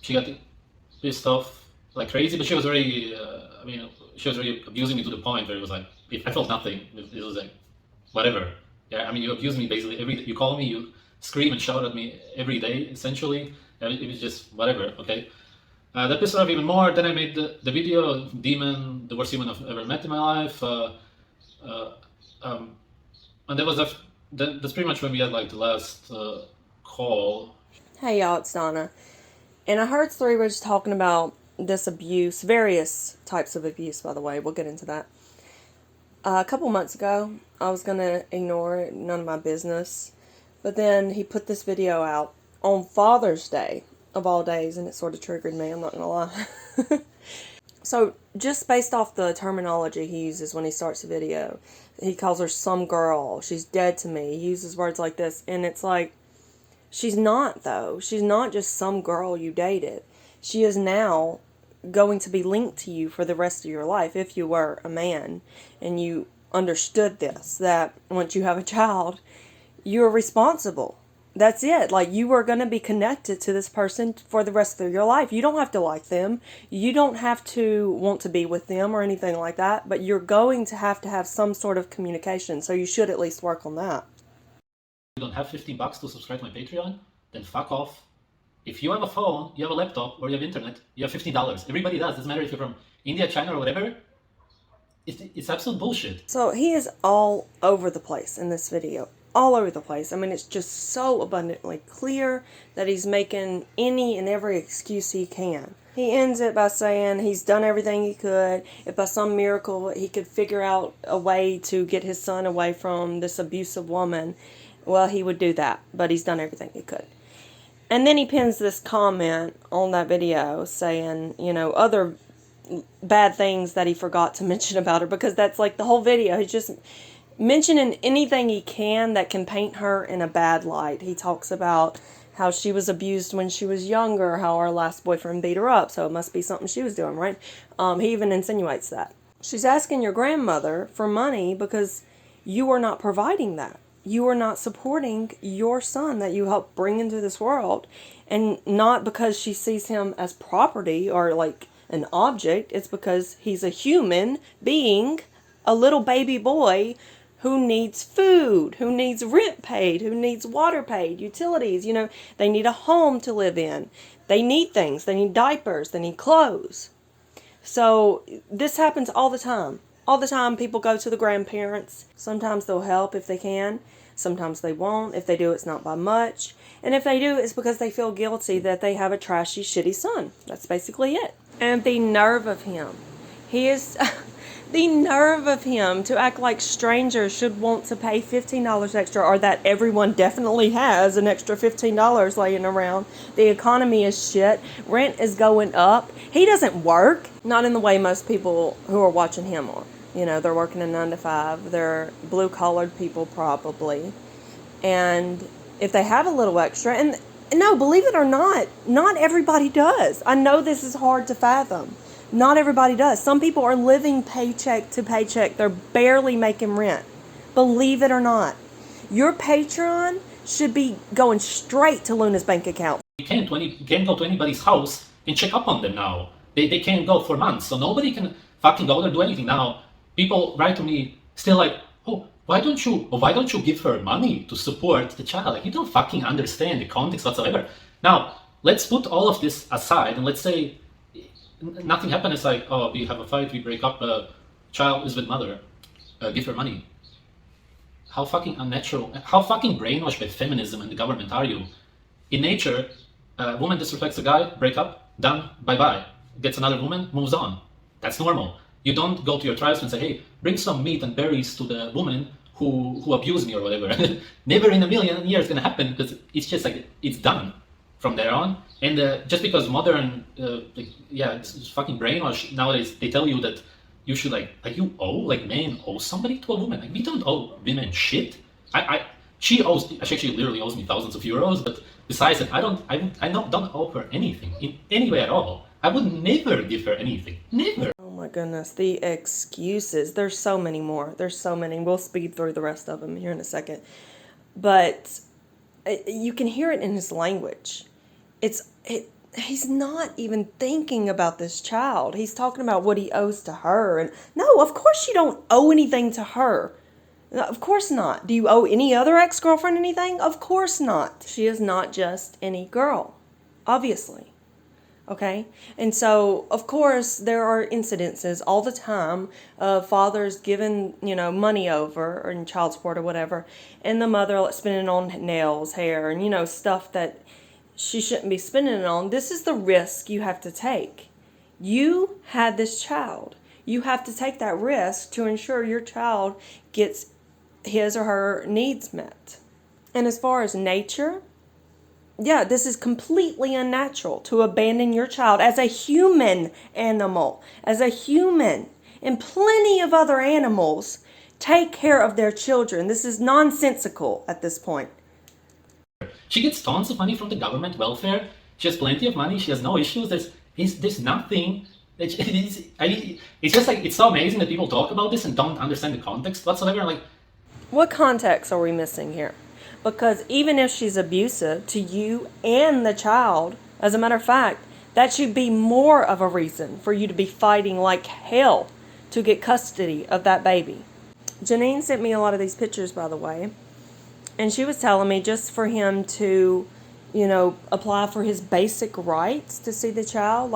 she got pissed off like crazy, but she was very, she was very abusing me to the point where it was like, I felt nothing. It was like, whatever. Yeah, I mean, you abuse me basically you call me, you scream and shout at me every day, essentially. It was just whatever, okay? That pissed her off even more. Then I made the video, Demon, the worst human I've ever met in my life. And that was that's pretty much when we had like the last call. Hey y'all, it's Donna. And I heard Sv3ridge talking about this abuse, various types of abuse, by the way. We'll get into that. A couple months ago, I was going to ignore it, none of my business. But then he put this video out on Father's Day, of all days, and it sort of triggered me, I'm not going to lie. So, just based off the terminology he uses when he starts the video, he calls her some girl, she's dead to me, he uses words like this, and it's like, she's not, though. She's not just some girl you dated. She is now going to be linked to you for the rest of your life if you were a man and you understood this, that once you have a child, you're responsible. That's it. Like, you are going to be connected to this person for the rest of your life. You don't have to like them. You don't have to want to be with them or anything like that, but you're going to have some sort of communication, so you should at least work on that. You don't have $15 to subscribe to my Patreon, then fuck off. If you have a phone, you have a laptop, or you have internet, you have $15. Everybody does. Doesn't matter if you're from India, China, or whatever. It's absolute bullshit. So he is all over the place in this video. All over the place. I mean, it's just so abundantly clear that he's making any and every excuse he can. He ends it by saying he's done everything he could. If by some miracle he could figure out a way to get his son away from this abusive woman, well, he would do that. But he's done everything he could. And then he pins this comment on that video saying, other bad things that he forgot to mention about her, because that's like the whole video. He's just mentioning anything he can that can paint her in a bad light. He talks about how she was abused when she was younger, how her last boyfriend beat her up, so it must be something she was doing, right? He even insinuates that. She's asking your grandmother for money because you are not providing that. You are not supporting your son that you helped bring into this world, and not because she sees him as property or like an object. It's because he's a human being, a little baby boy who needs food, who needs rent paid, who needs water paid, utilities. They need a home to live in. They need things. They need diapers. They need clothes. So this happens all the time. All the time people go to the grandparents. Sometimes they'll help if they can. Sometimes they won't. If they do, it's not by much. And if they do, it's because they feel guilty that they have a trashy, shitty son. That's basically it. And the nerve of him. He is... the nerve of him to act like strangers should want to pay $15 extra, or that everyone definitely has an extra $15 laying around. The economy is shit. Rent is going up. He doesn't work. Not in the way most people who are watching him are. They're working a 9 to 5. They're blue-collared people probably. And if they have a little extra, and no, believe it or not everybody does. I know this is hard to fathom. Not everybody does. Some people are living paycheck to paycheck. They're barely making rent. Believe it or not. Your Patreon should be going straight to Luna's bank account. You can't go to anybody's house and check up on them now. They can't go for months, so nobody can fucking go there, do anything. Now, people write to me still like, why don't you give her money to support the child? Like, you don't fucking understand the context whatsoever. Now, let's put all of this aside and let's say nothing happened. It's like, we have a fight, we break up, child is with mother, give her money. How fucking unnatural, how fucking brainwashed by feminism and the government are you? In nature, a woman disrespects a guy, break up, done, bye-bye. Gets another woman, moves on. That's normal. You don't go to your tribes and say, hey, bring some meat and berries to the woman who abused me or whatever. Never in a million years gonna happen, because it's just like, it's done from there on. And just because modern, it's fucking brainwash nowadays, they tell you that you should men owe somebody to a woman. Like, we don't owe women shit. She actually literally owes me thousands of euros, but besides that, I don't owe her anything in any way at all. I would never give her anything. Never. Oh my goodness, the excuses. There's so many more. There's so many. We'll speed through the rest of them here in a second. But you can hear it in his language. he's not even thinking about this child. He's talking about what he owes to her. And no, of course you don't owe anything to her. No, of course not. Do you owe any other ex-girlfriend anything? Of course not. She is not just any girl, obviously. Okay? And so, of course, there are incidences all the time of fathers giving, money over or in child support or whatever, and the mother spending it on nails, hair, and, stuff that she shouldn't be spending it on. This is the risk you have to take. You had this child. You have to take that risk to ensure your child gets his or her needs met. And as far as nature, yeah, this is completely unnatural to abandon your child as a human animal, as a human. And plenty of other animals take care of their children. This is nonsensical at this point. She gets tons of money from the government welfare. She has plenty of money. She has no issues. There's nothing. It's just like, it's so amazing that people talk about this and don't understand the context whatsoever. Like, what context are we missing here? Because even if she's abusive to you and the child, as a matter of fact, that should be more of a reason for you to be fighting like hell to get custody of that baby. Janine sent me a lot of these pictures, by the way, and she was telling me just for him to, apply for his basic rights to see the child,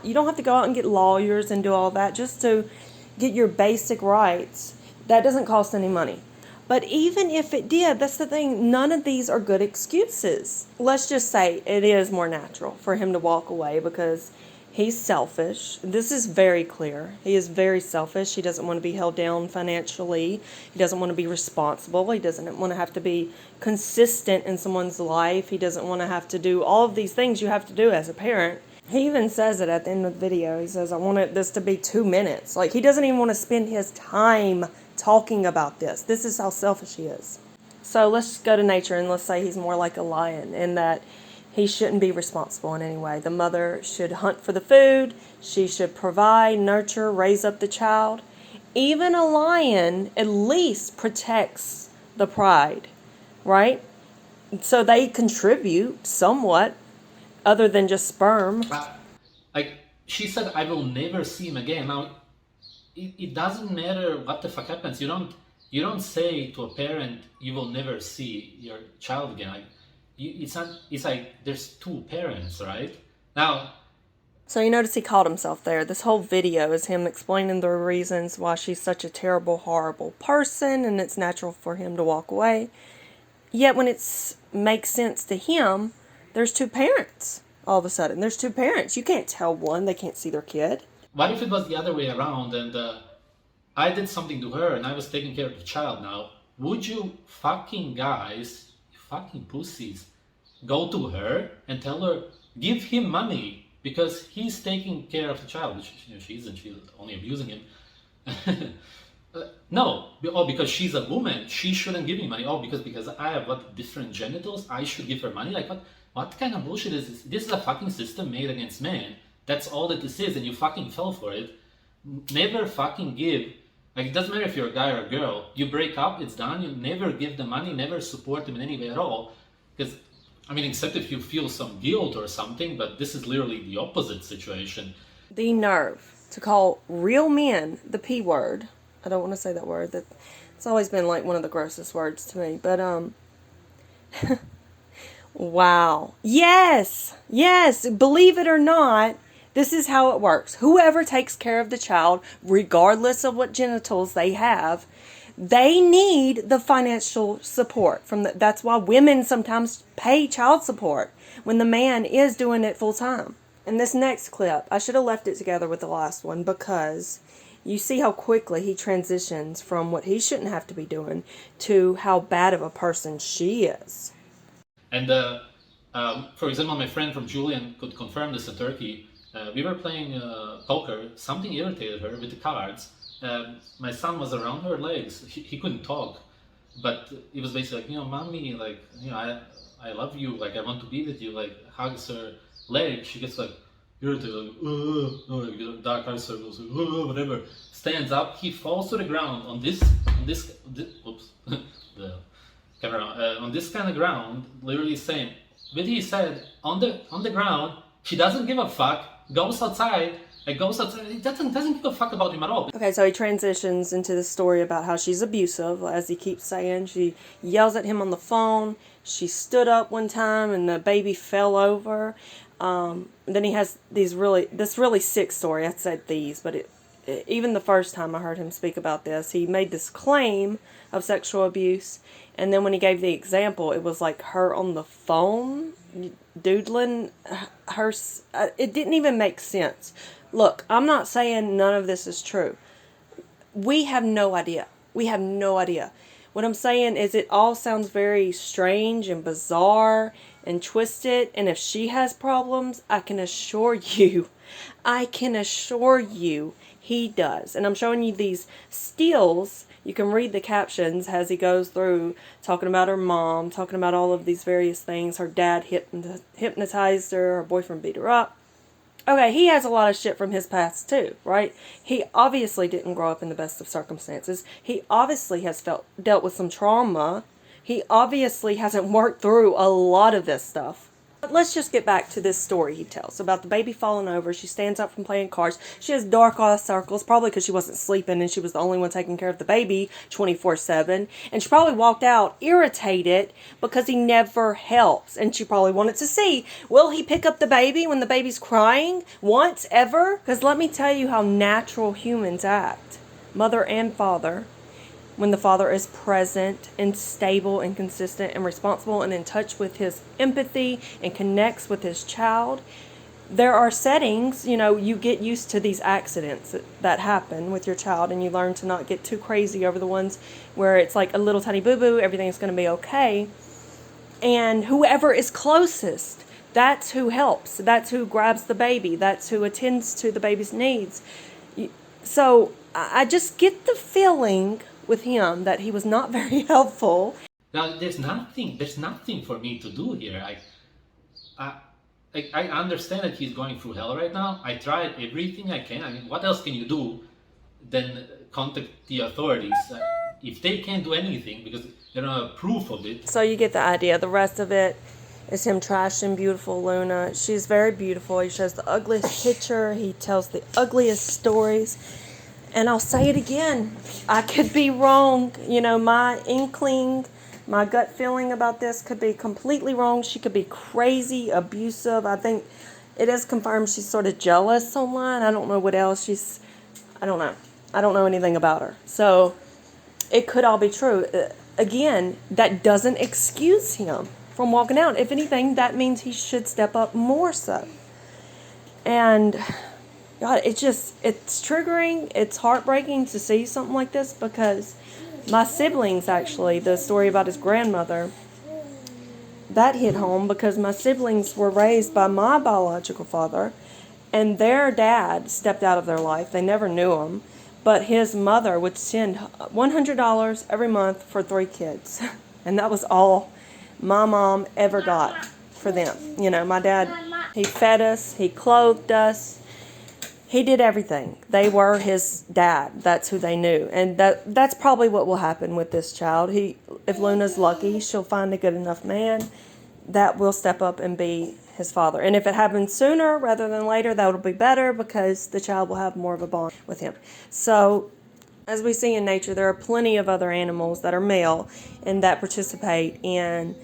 you don't have to go out and get lawyers and do all that, just to get your basic rights. That doesn't cost any money. But even if it did, that's the thing, none of these are good excuses. Let's just say it is more natural for him to walk away because he's selfish. This is very clear. He is very selfish. He doesn't want to be held down financially. He doesn't want to be responsible. He doesn't want to have to be consistent in someone's life. He doesn't want to have to do all of these things you have to do as a parent. He even says it at the end of the video. He says, I want this to be 2 minutes. He doesn't even want to spend his time talking about this. This is how selfish he is. So let's go to nature and let's say he's more like a lion in that he shouldn't be responsible in any way. The mother should hunt for the food. She should provide, nurture, raise up the child. Even a lion at least protects the pride, right? So they contribute somewhat other than just sperm. She said, I will never see him again. Now, it doesn't matter what the fuck happens. You don't say to a parent, you will never see your child again. It's like there's 2 parents, right? Now, so you notice he called himself there. This whole video is him explaining the reasons why she's such a terrible, horrible person, and it's natural for him to walk away. Yet when it makes sense to him, there's 2 parents. All of a sudden, there's 2 parents. You can't tell one they can't see their kid. What if it was the other way around and I did something to her and I was taking care of the child now? Would you fucking guys, you fucking pussies, go to her and tell her, give him money because he's taking care of the child, which she isn't, she's only abusing him. No, because she's a woman, she shouldn't give me money. Because I have different genitals, I should give her money? What kind of bullshit is this? This is a fucking system made against men. That's all that this is, and you fucking fell for it. Never fucking give. It doesn't matter if you're a guy or a girl. You break up, it's done. You never give the money, never support them in any way at all. Because, except if you feel some guilt or something, but this is literally the opposite situation. The nerve to call real men the P word. I don't want to say that word. It's always been one of the grossest words to me. But, wow. Yes, believe it or not, this is how it works. Whoever takes care of the child, regardless of what genitals they have, they need the financial support that's why women sometimes pay child support when the man is doing it full time. And this next clip, I should have left it together with the last one because you see how quickly he transitions from what he shouldn't have to be doing to how bad of a person she is. And for example, my friend from Julian could confirm this in Turkey. We were playing poker. Something irritated her with the cards. My son was around her legs. He couldn't talk, but it was basically mommy, I love you. I want to be with you. Hugs her leg. She gets irritated, dark eye circles, whatever. Stands up. He falls to the ground on this oops, the camera on this kind of ground. Literally saying, with his head on the ground. She doesn't give a fuck, goes outside, it doesn't give a fuck about him at all. Okay, so he transitions into the story about how she's abusive, as he keeps saying. She yells at him on the phone. She stood up one time and the baby fell over. Then he has this really sick story. I said these, but even the first time I heard him speak about this, he made this claim of sexual abuse, and then when he gave the example, it was like her on the phone doodling her. It didn't even make sense. Look, I'm not saying none of this is true. We have no idea. We have no idea. What I'm saying is it all sounds very strange and bizarre and twisted. And if she has problems, I can assure you he does. And I'm showing you these stills. You can read the captions as he goes through talking about her mom, talking about all of these various things. Her dad hypnotized her boyfriend beat her up. Okay, he has a lot of shit from his past too, right? He obviously didn't grow up in the best of circumstances. He obviously has dealt with some trauma. He obviously hasn't worked through a lot of this stuff. But let's just get back to this story he tells about the baby falling over. She stands up from playing cards. She has dark eye circles, probably because she wasn't sleeping and she was the only one taking care of the baby 24/7. And she probably walked out irritated because he never helps. And she probably wanted to see, will he pick up the baby when the baby's crying once ever? Because let me tell you how natural humans act, mother and father. When the father is present and stable and consistent and responsible and in touch with his empathy and connects with his child, there are settings, you get used to these accidents that happen with your child, and you learn to not get too crazy over the ones where it's like a little tiny boo-boo, everything's going to be okay. And whoever is closest, that's who helps. That's who grabs the baby. That's who attends to the baby's needs. So I just get the feeling with him that he was not very helpful. Now there's nothing for me to do here. I understand that he's going through hell right now. I tried everything I can. I mean, what else can you do than contact the authorities if they can't do anything because they don't have proof of it? So you get the idea. The rest of it is him trashing beautiful Luna. She's very beautiful. He shows the ugliest picture. He tells the ugliest stories. And I'll say it again, I could be wrong. My inkling, my gut feeling about this could be completely wrong. She could be crazy, abusive. I think it is confirmed she's sort of jealous online. I don't know what else I don't know. I don't know anything about her. So it could all be true. Again, that doesn't excuse him from walking out. If anything, that means he should step up more so. And God, it's triggering. It's heartbreaking to see something like this because my siblings, actually, the story about his grandmother, that hit home because my siblings were raised by my biological father and their dad stepped out of their life. They never knew him, but his mother would send $100 every month for 3 kids. And that was all my mom ever got for them. My dad, he fed us, he clothed us. He did everything. They were his dad. That's who they knew. And that's probably what will happen with this child. If Luna's lucky, she'll find a good enough man that will step up and be his father. And if it happens sooner rather than later, that will be better because the child will have more of a bond with him. So, as we see in nature, there are plenty of other animals that are male and that participate in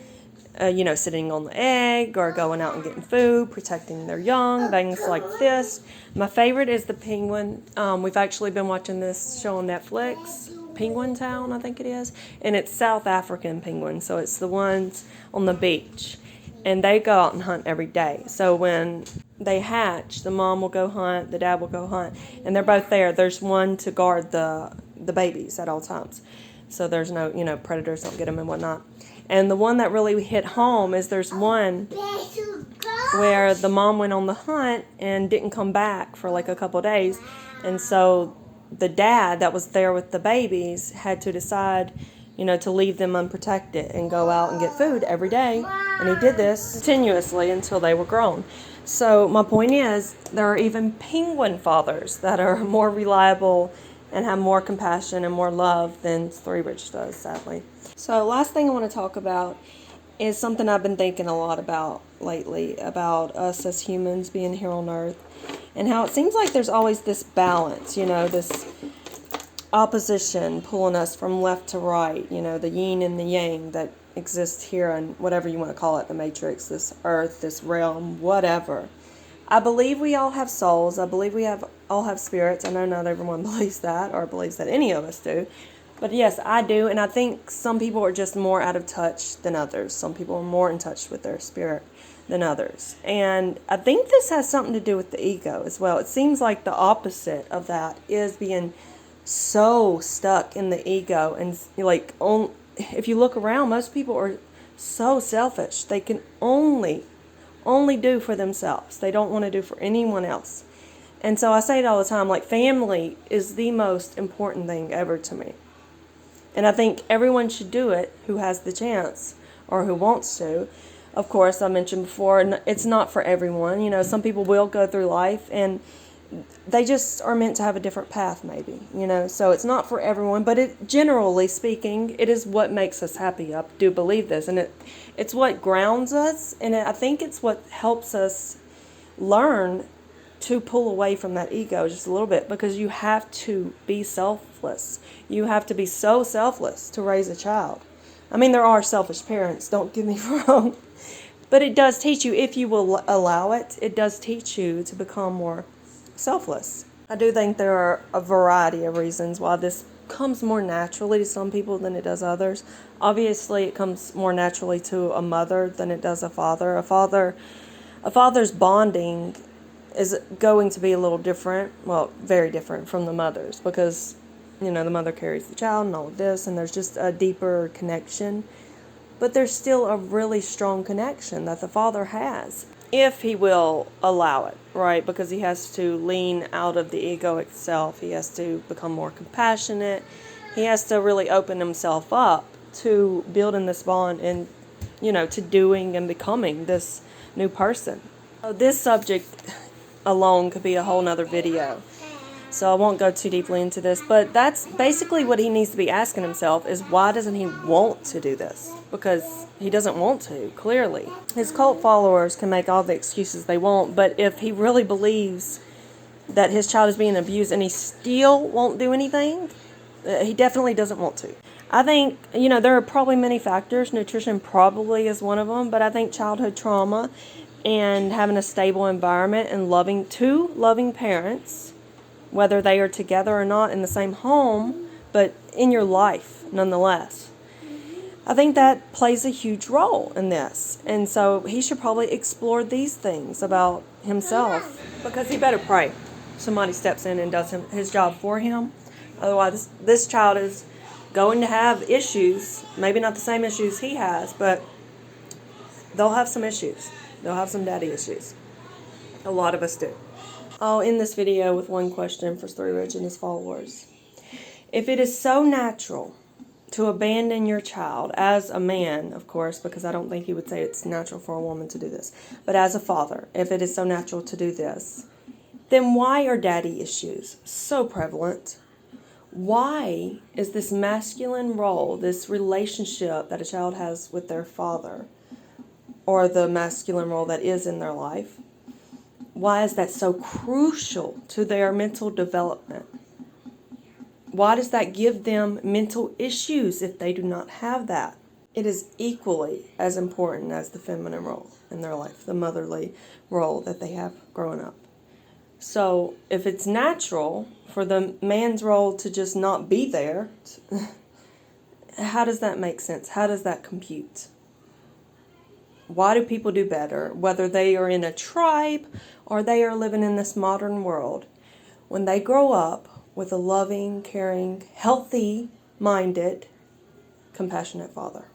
sitting on the egg or going out and getting food, protecting their young, things like this. My favorite is the penguin. We've actually been watching this show on Netflix, Penguin Town, I think it is, and it's South African penguins, so it's the ones on the beach, and they go out and hunt every day. So when they hatch, the mom will go hunt, the dad will go hunt, and they're both there. There's one to guard the babies at all times, so there's no predators don't get them and whatnot. And the one that really hit home is there's one where the mom went on the hunt and didn't come back for like a couple of days. And so the dad that was there with the babies had to decide, to leave them unprotected and go out and get food every day. And he did this continuously until they were grown. So my point is, there are even penguin fathers that are more reliable and have more compassion and more love than Sv3ridge does, sadly. So last thing I want to talk about is something I've been thinking a lot about lately, about us as humans being here on earth, and how it seems like there's always this balance, this opposition pulling us from left to right, the yin and the yang that exists here and whatever you want to call it, the matrix, this earth, this realm, whatever. I believe we all have souls. I believe all have spirits. I know not everyone believes that or believes that any of us do. But yes, I do. And I think some people are just more out of touch than others. Some people are more in touch with their spirit than others. And I think this has something to do with the ego as well. It seems like the opposite of that is being so stuck in the ego. And if you look around, most people are so selfish. They can only do for themselves. They don't want to do for anyone else. And so I say it all the time, like, family is the most important thing ever to me. And I think everyone should do it who has the chance or who wants to. Of course, I mentioned before, it's not for everyone. Some people will go through life and they just are meant to have a different path, maybe, so it's not for everyone, but generally speaking, it is what makes us happy. I do believe this, and it's what grounds us, and I think it's what helps us learn to pull away from that ego just a little bit, because you have to be selfless. You have to be so selfless to raise a child. I mean, there are selfish parents, don't get me wrong, but it does teach you, if you will allow it, it does teach you to become more selfless. I do think there are a variety of reasons why this comes more naturally to some people than it does others. Obviously, it comes more naturally to a mother than it does a father. A father's bonding is going to be a little different, well, very different from the mother's, because the mother carries the child and all of this, and there's just a deeper connection. But there's still a really strong connection that the father has, if he will allow it, right? Because he has to lean out of the egoic self. He has to become more compassionate. He has to really open himself up to building this bond and, to doing and becoming this new person. So this subject alone could be a whole nother video. So I won't go too deeply into this, but that's basically what he needs to be asking himself, is why doesn't he want to do this? Because he doesn't want to, clearly. His cult followers can make all the excuses they want, but if he really believes that his child is being abused and he still won't do anything, he definitely doesn't want to. I think, there are probably many factors. Nutrition probably is one of them, but I think childhood trauma and having a stable environment and two loving parents, whether they are together or not in the same home, but in your life nonetheless. I think that plays a huge role in this. And so he should probably explore these things about himself, because he better pray somebody steps in and does his job for him. Otherwise, this child is going to have issues, maybe not the same issues he has, but they'll have some issues. They'll have some daddy issues. A lot of us do. I'll end this video with one question for Sv3ridge and his followers. If it is so natural to abandon your child, as a man, of course, because I don't think he would say it's natural for a woman to do this, but as a father, if it is so natural to do this, then why are daddy issues so prevalent? Why is this masculine role, this relationship that a child has with their father, or the masculine role that is in their life, why is that so crucial to their mental development? Why does that give them mental issues if they do not have that? It is equally as important as the feminine role in their life, the motherly role that they have growing up. So if it's natural for the man's role to just not be there, how does that make sense? How does that compute? Why do people do better, whether they are in a tribe or they are living in this modern world, when they grow up with a loving, caring, healthy-minded, compassionate father?